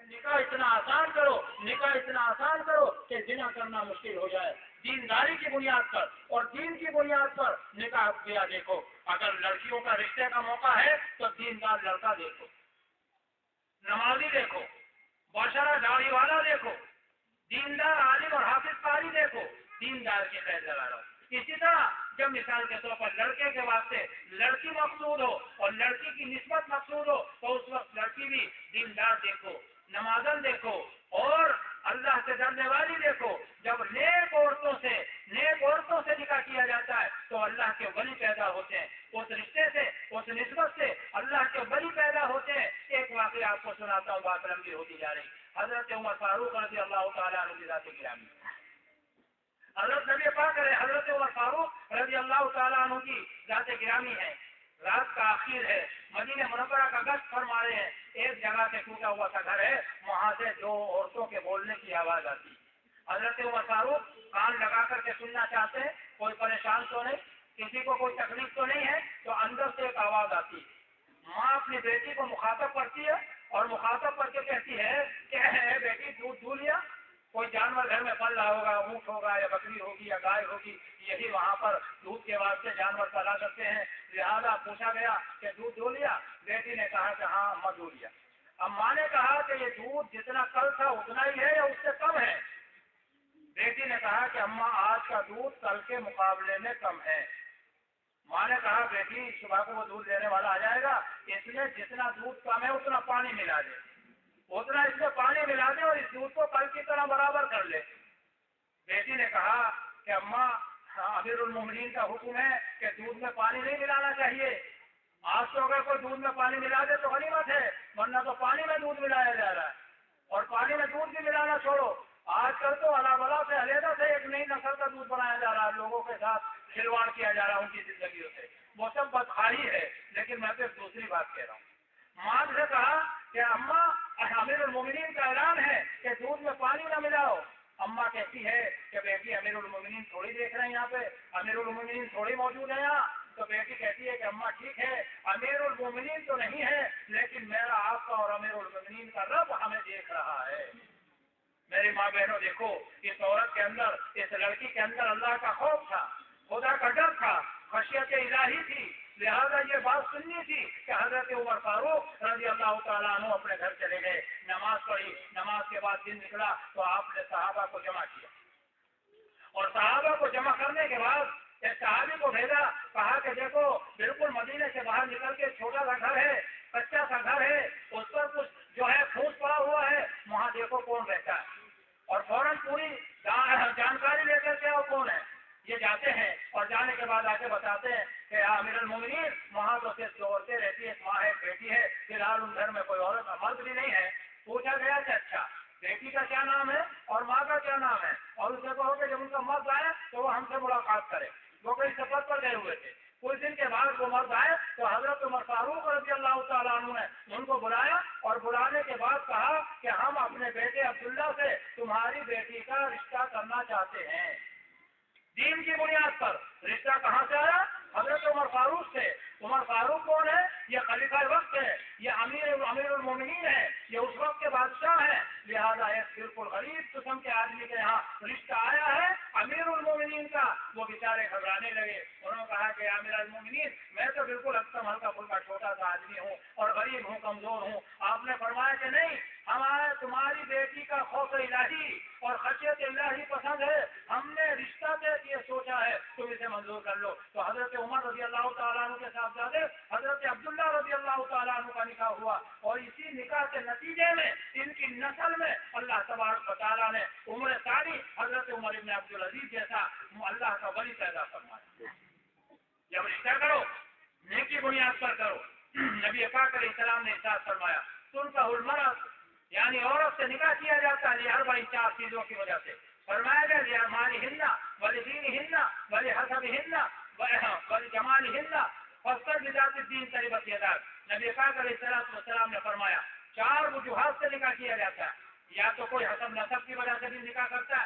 نکاح اتنا آسان کرو، نکاح اتنا آسان کرو کہ زنا کرنا مشکل ہو جائے. دینداری کی بنیاد پر اور دین کی بنیاد پر نکاح کیا دیکھو. اگر لڑکیوں کا رشتے کا موقع ہے تو دیندار لڑکا دیکھو، نمازی دیکھو، باشرہ داڑھی والا دیکھو، دیندار عالم اور حافظ قاری دیکھو، دیندار کی قید لگا رہو. اسی طرح جب مثال کے طور پر لڑکے کے واسطے لڑکی مقصود ہو اور لڑکی کی نسبت مقصود ہو تو اس وقت لڑکی بھی دیندار دیکھو، نمازن دیکھو اور اللہ سے ڈرنے والی دیکھو. جب نیک عورتوں سے نکاح کیا جاتا ہے تو اللہ کے ولی پیدا ہوتے ہیں. اس رشتے سے، اس نسبت سے اللہ کے ولی پیدا ہوتے ہیں. ایک واقعہ آپ کو سناتا ہوں، بات لمبی ہوتی جا رہی. حضرت عمر فاروق رضی اللہ تعالیٰ عنہ کی ذات گرامی، حضرت نبی پاک حضرت عمر فاروق رضی اللہ تعالیٰ عنہ کی ذات گرامی ہے. رات کا آخر ہے، مدینہ منورہ کا گشت فرما رہے ہیں. ایک جگہ سے ٹوٹا ہوا سا گھر ہے، وہاں سے دو عورتوں کے بولنے کی آواز آتی. حضرت عمر فاروق کان لگا کر کے سننا چاہتے ہیں، کوئی پریشان تو نہیں، کسی کو کوئی تکلیف تو نہیں ہے. تو اندر سے ایک آواز آتی. ماں اپنی بیٹی کو مخاطب کرتی ہے اور مخاطب کر کے کہتی ہے کہ اے بیٹی دودھ دھو لیا؟ کوئی جانور گھر میں پل رہا ہوگا، اونٹ ہوگا یا بکری ہوگی یا گائے ہوگی، یہی وہاں پر دودھ کے واسطے جانور پلا کرتے ہیں. لہٰذا پوچھا گیا کہ دودھ دھو لیا؟ بیٹی نے کہا کہ ہاں اماں دھو لیا. اماں نے کہا کہ یہ دودھ جتنا کل تھا اتنا ہی ہے یا اس سے کم ہے؟ بیٹی نے کہا کہ اماں آج کا دودھ کل کے مقابلے میں کم ہے. ماں نے کہا بیٹی صبح کو وہ دودھ لینے والا آ جائے گا، اس لیے جتنا دودھ کم ہے اتنا پانی ملا دے، اتنا اس میں پانی ملا دے اور اس دودھ کو کل کی طرح برابر کر لے. بیٹی نے کہا کہ اماں امیر المومنین کا حکم ہے کہ دودھ میں پانی نہیں ملانا چاہیے. آج تو اگر کوئی دودھ میں پانی ملا دے تو غنیمت ہے، ورنہ تو پانی میں دودھ ملایا جا رہا ہے. اور پانی میں دودھ بھی ملانا چھوڑو، آج کل تو اللہ بلا سے علیحدہ سے ایک نئی نسل کا دودھ بنایا جا رہا ہے، لوگوں کے ساتھ کھلواڑ کیا جا رہا ہے ان کی زندگیوں سے. وہ سب بدخواہی ہے. لیکن میں پھر دوسری بات کہہ رہا ہوں. ماں سے کہا کہ اماں امیر المومنین کا اعلان ہے کہ دودھ میں پانی نہ ملاؤ. اماں کہتی ہے کہ بیٹی امیر المومنین تھوڑی دیکھ رہے ہیں یہاں پہ، امیر المومنین تھوڑی موجود ہے یہاں. تو بیٹی کہتی ہے کہ اماں ٹھیک ہے امیر المومنین تو نہیں ہے، لیکن میرا آپ کا اور امیر المومنین کا رب ہمیں دیکھ رہا ہے. میری ماں بہنوں دیکھو، اس عورت کے اندر، اس لڑکی کے اندر اللہ کا خوف تھا، خدا کا ڈر تھا، خشیت الہی تھی. لہذا یہ بات سننی تھی کہ حضرت عمر فاروق رضی اللہ تعالیٰ عنہ اپنے گھر چلے گئے، نماز پڑھی. نماز کے بعد دن نکلا تو آپ نے صحابہ کو جمع کیا اور صحابہ کو جمع کرنے کے بعد ایک صحابی کو بھیجا، کہا کہ دیکھو بالکل مدینے سے باہر نکل کے چھوٹا سا گھر ہے، کچا سا گھر ہے، اس پر کچھ جو ہے پھوس پڑا ہوا ہے، وہاں دیکھو کون رہتا ہے اور فوراً پوری جانکاری لے کر کے اور کون ہے. یہ جاتے ہیں اور جانے کے بعد آ کے بتاتے ہیں کہ امیر المومنین وہاں تو صرف دو عورتیں رہتی ہیں، ایک ماں ہے، ایک بیٹی ہے، فی الحال ان گھر میں کوئی عورت مرد بھی نہیں ہے. پوچھا گیا کہ اچھا بیٹی کا کیا نام ہے اور ماں کا کیا نام ہے؟ اور اسے کہو کہ جب ان کا مرد آئے تو وہ ہم سے ملاقات کرے. وہ کئی سفر پر گئے ہوئے تھے. کچھ دن کے بعد وہ مرد آئے تو حضرت عمر فاروق رضی اللہ تعالیٰ عنہ نے ان کو بلایا اور بلانے کے بعد کہا کہ ہم اپنے بیٹے عبداللہ سے تمہاری بیٹی کا رشتہ کرنا چاہتے ہیں. دین کی بنیاد پر. رشتہ کہاں سے آیا؟ حضرت عمر فاروق سے. عمر فاروق کون ہے؟ یہ خلیفہ وقت ہے، یہ امیر المومنین ہے، یہ اس وقت کے بادشاہ ہیں. لہذا ایک بالکل غریب قسم کے آدمی کے یہاں رشتہ آیا ہے امیر المومنین کا. وہ بیچارے گھبرانے لگے. انہوں نے کہا کہ امیر المومنین میں تو بالکل اکثر ہلکا پھلکا چھوٹا سا آدمی ہوں اور غریب ہوں، کمزور ہوں. آپ نے فرمایا کہ نہیں، ہمارے تمہاری بیٹی کا خوف الہی اور خشیت الہی پسند ہے، ہم نے رشتہ دیکھ یہ سوچا ہے تم اسے منظور کر لو. تو حضرت عمر رضی اللہ تعالیٰ عنہ کے صاحبزادے حضرت عبداللہ رضی اللہ تعالیٰ عنہ کا نکاح ہوا اور اسی نکاح کے نتیجے میں ان کی نسل میں اللہ تبارک و تعالیٰ نے عمر ثانی حضرت عمر ابن عبدالعزیز جیسا اللہ کا ولی پیدا فرمایا. جب رشتہ کرو نیکی بنیاد پر کرو. نبی پاک علیہ السلام نے ارشاد فرمایا تنکح المرأة، یعنی عورت سے نکاح کیا جاتا ہے لأربع، چار چیزوں کی وجہ سے. فرمایا گیا لأعمالہن ولدینہن ولحسبہن ولجمالہن فاصبر بذات الدین تربت یداک. نبی پاک علیہ السلام نے فرمایا چار وجوہات سے نکاح کیا جاتا ہے. یا تو کوئی حسب نسب کی وجہ سے بھی نکاح کرتا ہے،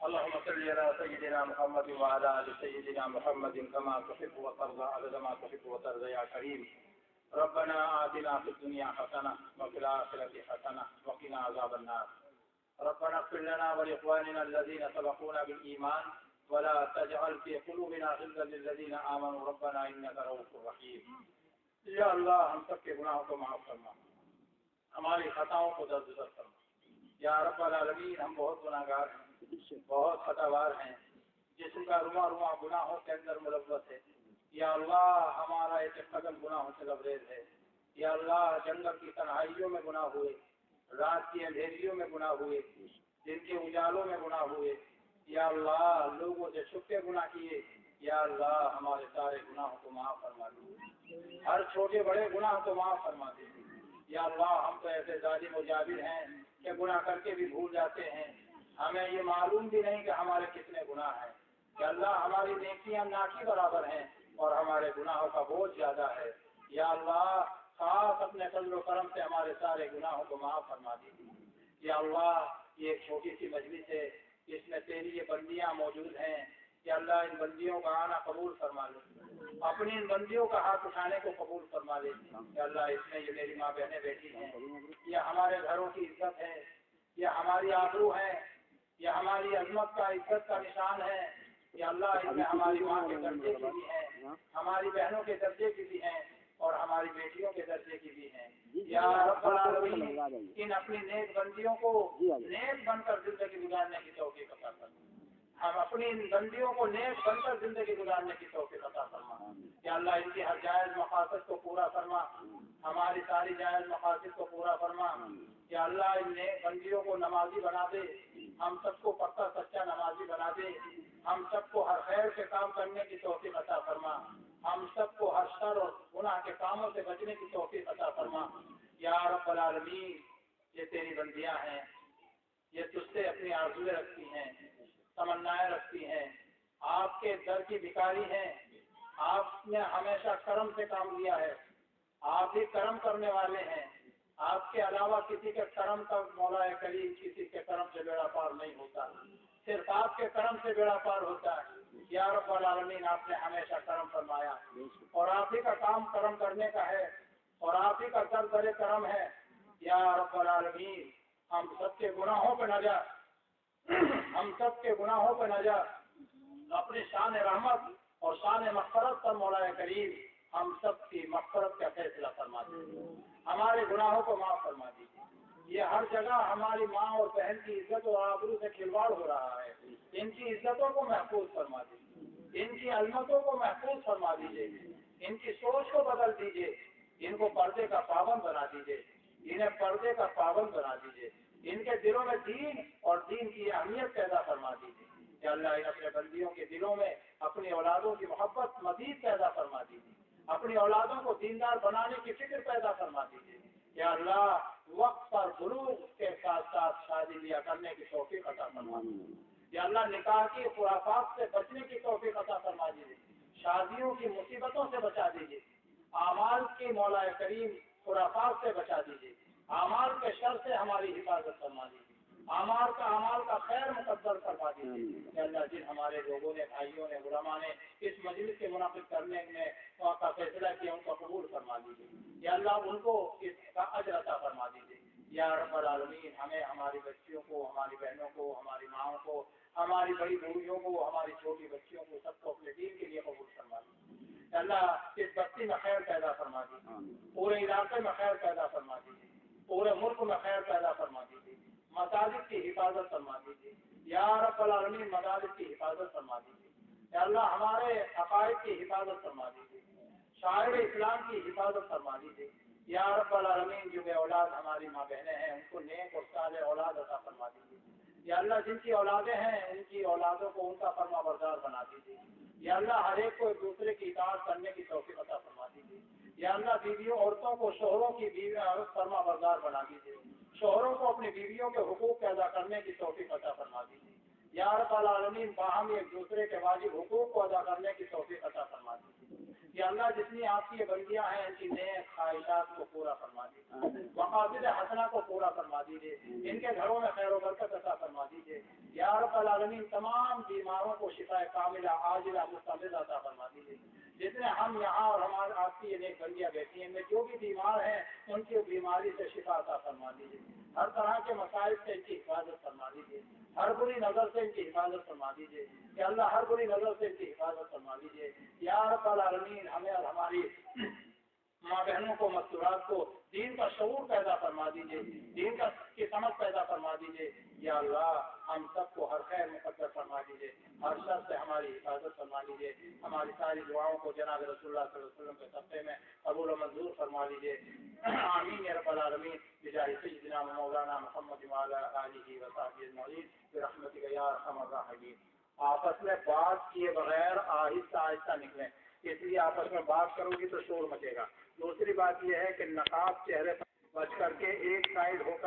اللهم صل على سيدنا محمد وعلى ال سيدنا محمد كما تحب وترضى عدد ما تحب وترضى يا كريم. ربنا آتنا في الدنيا حسنة وفي الآخرة حسنة وقنا عذاب النار. ربنا اغفر لنا ولإخواننا الذين سبقونا بالإيمان ولا تجعل في قلوبنا غلا للذين آمنوا ربنا إنك رؤوف رحيم. یا اللہ ہم سب کے گناہوں کو معاف فرما، ہماری خطاؤں کو درگزر فرما۔ یا رب العالمین ہم بہت گناہگار ہیں، بہت خطاوار ہیں، جسم کا رواں رواں گناہوں کے اندر ملوث ہے۔ یا اللہ ہمارا ایک قدم گناہوں سے لبریز ہے۔ یا اللہ جنگل کی تنہائیوں میں گناہ ہوئے، رات کی اندھیریوں میں گناہ ہوئے، دن کے اجالوں میں گناہ ہوئے۔ یا اللہ لوگوں سے چھپ کے گناہ کیے۔ یا اللہ ہمارے سارے گناہوں کو معاف فرما دے، ہر چھوٹے بڑے گناہ کو معاف فرما دے۔ یا اللہ ہم تو ایسے ظالم و جابر ہیں کہ گناہ کر کے بھی بھول جاتے ہیں، ہمیں یہ معلوم بھی نہیں کہ ہمارے کتنے گناہ ہیں۔ یا اللہ ہماری نیکیاں نا کے برابر ہیں اور ہمارے گناہوں کا بوجھ زیادہ ہے۔ یا اللہ خاص اپنے فضل و کرم سے ہمارے سارے گناہوں کو معاف فرما دیجیے۔ یا اللہ یہ ایک چھوٹی سی مجلس ہے، اس میں تیری یہ بندیاں موجود ہیں۔ یا اللہ ان بندیوں کا آنا قبول فرما لے، اپنی ان بندیوں کا ہاتھ اٹھانے کو قبول فرما لے۔ یا اللہ اس میں یہ میری ماں بہنیں بیٹھی ہیں، یہ ہمارے گھروں کی عزت ہے، یہ ہماری آبرو ہے، یہ ہماری عظمت کا عزت کا نشان ہے۔ یا اللہ اس میں ہماری ماں کے درجے کی بھی ہیں، ہماری بہنوں کے درجے کی بھی ہیں اور ہماری بیٹیوں کے درجے کی بھی ہیں۔ یا رب العالمین ان اپنی نیک بندیوں کو نیک بن کر زندگی گزارنے کی توفیق عطا فرما، ہم اپنی ان بندیوں کو نیک بن کر زندگی گزارنے کی توفیق عطا فرما۔ یا اللہ ان کی ہر جائز مقاصد کو پورا فرما، ہماری ساری جائز مقاصد کو پورا فرما۔ یا اللہ ان نیک بندیوں کو نمازی بنا دے، ہم سب کو پکا سچا نمازی بنا دے، ہم سب کو ہر خیر کے کام کرنے کی توفیق عطا فرما، ہم سب کو ہر شر اور گناہ کے کاموں سے بچنے کی توفیق عطا فرما۔ یا رب العالمین یہ تیری بندیاں ہیں، یہ تجھ سے اپنی آرزویں رکھتی ہیں، تمنائیں رکھتی ہیں، آپ کے در کی بھکاری ہیں، آپ نے ہمیشہ کرم سے کام لیا ہے، آپ ہی کرم کرنے والے ہیں، آپ کے علاوہ کسی کے کرم کا مولا کریم کسی کے کرم سے بیڑا پار نہیں ہوتا، صرف آپ کے کرم سے بیڑا پار ہوتا ہے۔ یا رب العالمین آپ نے ہمیشہ کرم فرمایا اور آپ ہی کا کام کرم کرنے کا ہے اور آپ ہی کا در در کرم ہے۔ یا رب العالمین ہم سب کے گناہوں پہ نجات، ہم سب کے گناہوں پہ نجات اپنی شان رحمت اور شان مغفرت پر مولا کریم ہم سب کی مغفرت کا فیصلہ فرما دیجیے، ہمارے گناہوں کو معاف فرما دیجیے۔ یہ ہر جگہ ہماری ماں اور بہن کی عزت اور آبرو سے کھلواڑ ہو رہا ہے، ان کی عزتوں کو محفوظ فرما دیجیے، ان کی عظمتوں کو محفوظ فرما دیجیے، ان کی سوچ کو بدل دیجیے، ان کو پردے کا پابند بنا دیجیے، انہیں پردے کا پابند بنا دیجیے، ان کے دلوں میں دین اور دین کی اہمیت پیدا فرما دیجیے۔ یا اللہ ان اپنے بندیوں کے دلوں میں اپنی اولادوں کی محبت مزید پیدا فرما دیجیے، اپنی اولادوں کو دیندار بنانے کی فکر پیدا فرما دیجیے۔ یا اللہ وقت پر بلوغ کے ساتھ ساتھ شادی بیاہ کرنے کی توفیق عطا فرما دیجیے۔ یا اللہ نکاح کی خرافات سے بچنے کی توفیق عطا فرما دیجیے، شادیوں کی مصیبتوں سے بچا دیجیے، اعمال کی مولا کریم خرافات سے بچا دیجیے، اعمال کے شر سے ہماری حفاظت فرما دیجیے، اعمال کا خیر مقدر فرما دیجیے۔ یا اللہ جن ہمارے لوگوں نے، بھائیوں نے، علماء نے اس مجلس کے منعقد کرنے میں کا فیصلہ کیا، ان کو قبول فرما دیجیے۔ یا اللہ ان کو اس کا اجر عطا فرما دیجیے۔ یا رب العالمین ہمیں، ہماری بچیوں کو، ہماری بہنوں کو، ہماری ماؤں کو، ہماری بڑی بوڑھیوں کو، ہماری چھوٹی بچیوں کو، سب کو اپنے دین کے لیے قبول فرما دیجیے۔ اللہ اس بستی میں خیر پیدا فرما دیجیے، پورے علاقے میں خیر پیدا فرما دیجیے، پورے ملک میں خیر پیدا فرما دیجیے، مساجد کی حفاظت فرما دیجیے۔ یا رب العالمین مساجد کی حفاظت فرما دیجیے۔ یا اللہ ہمارے عقائد کی حفاظت فرما دیجیے، شاعر اسلام کی حفاظت فرما دیجیے۔ یا رب العالمین جو بے اولاد ہماری ماں بہنیں ہیں ان کو نیک اور صالح اولاد عطا فرما دیجیے۔ یا اللہ جن کی اولادیں ہیں ان کی اولادوں کو ان کا فرما بردار بنا دیجیے۔ یا اللہ ہر ایک کو ایک دوسرے کی اطاعت کرنے کی توفیق عطا فرما دیجیے۔ یا اللہ بیویوں عورتوں کو شوہروں کی فرما بردار بنا دیجیے، شوہروں کو اپنی بیویوں کے حقوق ادا کرنے کی توفیق عطا فرما دیجیے۔ یا رب العالمین باہم ایک دوسرے کے واجب حقوق کو ادا کرنے کی توفیق عطا فرما دیجیے۔ یا اللہ جتنی آپ کی بندیاں ہیں ان کی نیک خواہشات کو پورا فرما دیجیے، مقاصد حسنہ کو پورا فرما دیجیے، ان کے گھروں میں خیر و برکت عطا فرما دیجیے۔ یا رب العالمین تمام بیماروں کو شفا کاملہ عاجلہ مستمر عطا فرما دیجیے۔ جتنے ہم یہاں اور ہمارے آپ کی یہ نیک بندیاں بیٹھی ہیں ان میں جو بھی بیمار ہیں ان کی بیماری سے شفا عطا فرما دیجیے، ہر طرح کے مسائل سے ان کی حفاظت فرما دیجیے، ہر بری نظر سے ان کی حفاظت فرما دیجیے۔ یا اللہ ہر بری نظر سے ان کی حفاظت فرما دیجیے۔ یا رب العالمین ہمیں اور ہماری ماں بہنوں کو، مستورات کو دین کا شعور پیدا فرما دیجیے، دین کی سمجھ پیدا فرما دیجیے۔ یا اللہ ہم سب کو ہر خیر مقدر فرما دیجیے، ہر شر سے ہماری حفاظت فرما دیجیے، ہماری ساری دعاؤں کو جناب رسول اللہ صلی اللہ علیہ وسلم کے صدقے میں قبول و منظور فرما دیجیے۔ آمین یا رب العالمین بجاہ سیدنا مولانا محمد وعلی آلہ وصحبہ اجمعین برحمتک یا ارحم الراحمین۔ آپس میں بات کیے بغیر آہستہ آہستہ نکلیں، اس لیے آپس میں بات کرو گی تو شور مچے گا۔ دوسری بات یہ ہے کہ نقاب چہرے پر بچ کر کے ایک سائڈ ہو کر